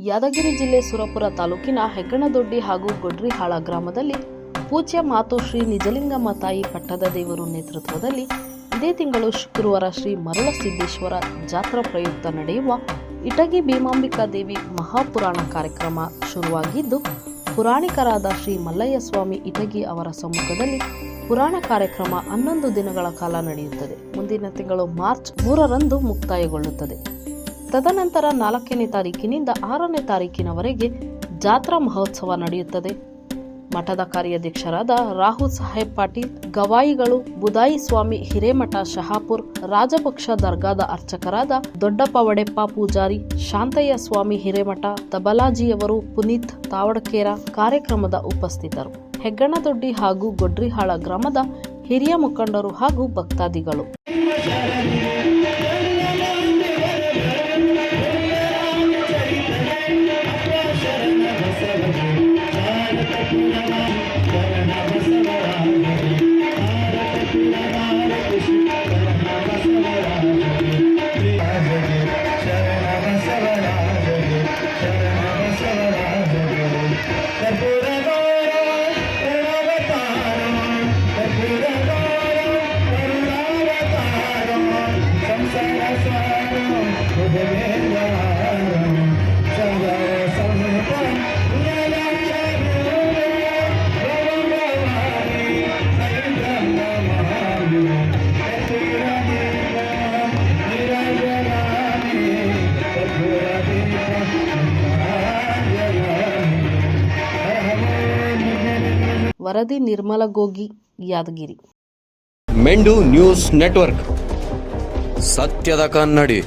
ಯಾದಗಿರಿ ಜಿಲ್ಲೆ ಸುರಪುರ ತಾಲೂಕಿನ ಹೆಗ್ಗಣದೊಡ್ಡಿ ಹಾಗೂ ಗೊಡ್ರಿಹಾಳ ಗ್ರಾಮದಲ್ಲಿ ಪೂಜ್ಯ ಮಾತು ಶ್ರೀ ನಿಜಲಿಂಗಮ್ಮ ತಾಯಿ ಪಟ್ಟದ ದೇವರು ನೇತೃತ್ವದಲ್ಲಿ ಇದೇ ತಿಂಗಳು ಶುಕ್ರವಾರ ಶ್ರೀ ಮರುಳಸಿದ್ದೇಶ್ವರ ಜಾತ್ರಾ ಪ್ರಯುಕ್ತ ನಡೆಯುವ ಇಟಗಿ ಭೀಮಾಂಬಿಕಾ ದೇವಿ ಮಹಾಪುರಾಣ ಕಾರ್ಯಕ್ರಮ ಶುರುವಾಗಿದ್ದು, ಪುರಾಣಿಕರಾದ ಶ್ರೀ ಮಲ್ಲಯ್ಯ ಸ್ವಾಮಿ ಇಟಗಿ ಅವರ ಸಮ್ಮುಖದಲ್ಲಿ ಪುರಾಣ ಕಾರ್ಯಕ್ರಮ 11 ದಿನಗಳ ಕಾಲ ನಡೆಯುತ್ತದೆ. ಮುಂದಿನ ತಿಂಗಳು ಮಾರ್ಚ್ 3ರಂದು ಮುಕ್ತಾಯಗೊಳ್ಳುತ್ತದೆ. ತದನಂತರ 4ನೇ ತಾರೀಕಿನಿಂದ 6ನೇ ತಾರೀಕಿನವರೆಗೆ ಜಾತ್ರಾ ಮಹೋತ್ಸವ ನಡೆಯುತ್ತದೆ. ಮಠದ ಕಾರ್ಯಾಧ್ಯಕ್ಷರಾದ ರಾಹುಲ್ ಸಾಹೇಬ್ ಪಾಟೀಲ್, ಗವಾಯಿಗಳು ಬುದಾಯಿ ಸ್ವಾಮಿ ಹಿರೇಮಠ ಶಹಾಪುರ್, ರಾಜಪಕ್ಷ ದರ್ಗಾದ ಅರ್ಚಕರಾದ ದೊಡ್ಡಪ್ಪ ವಡೆಪ್ಪ ಪೂಜಾರಿ, ಶಾಂತಯ್ಯ ಸ್ವಾಮಿ ಹಿರೇಮಠ, ತಬಲಾಜಿಯವರು, ಪುನೀತ್ ತಾವಡಕೇರ ಕಾರ್ಯಕ್ರಮದ ಉಪಸ್ಥಿತರು. ಹೆಗ್ಗಣದೊಡ್ಡಿ ಹಾಗೂ ಗೊಡ್ರಿಹಾಳ ಗ್ರಾಮದ ಹಿರಿಯ ಮುಖಂಡರು ಹಾಗೂ ಭಕ್ತಾದಿಗಳು. ವರದಿ ನಿರ್ಮಲ ಗೋಗಿ, ಯಾದಗಿರಿ. ಮೆಂಡು ನ್ಯೂಸ್ ನೆಟ್ವರ್ಕ್, ಸತ್ಯದ ಕನ್ನಡಿ.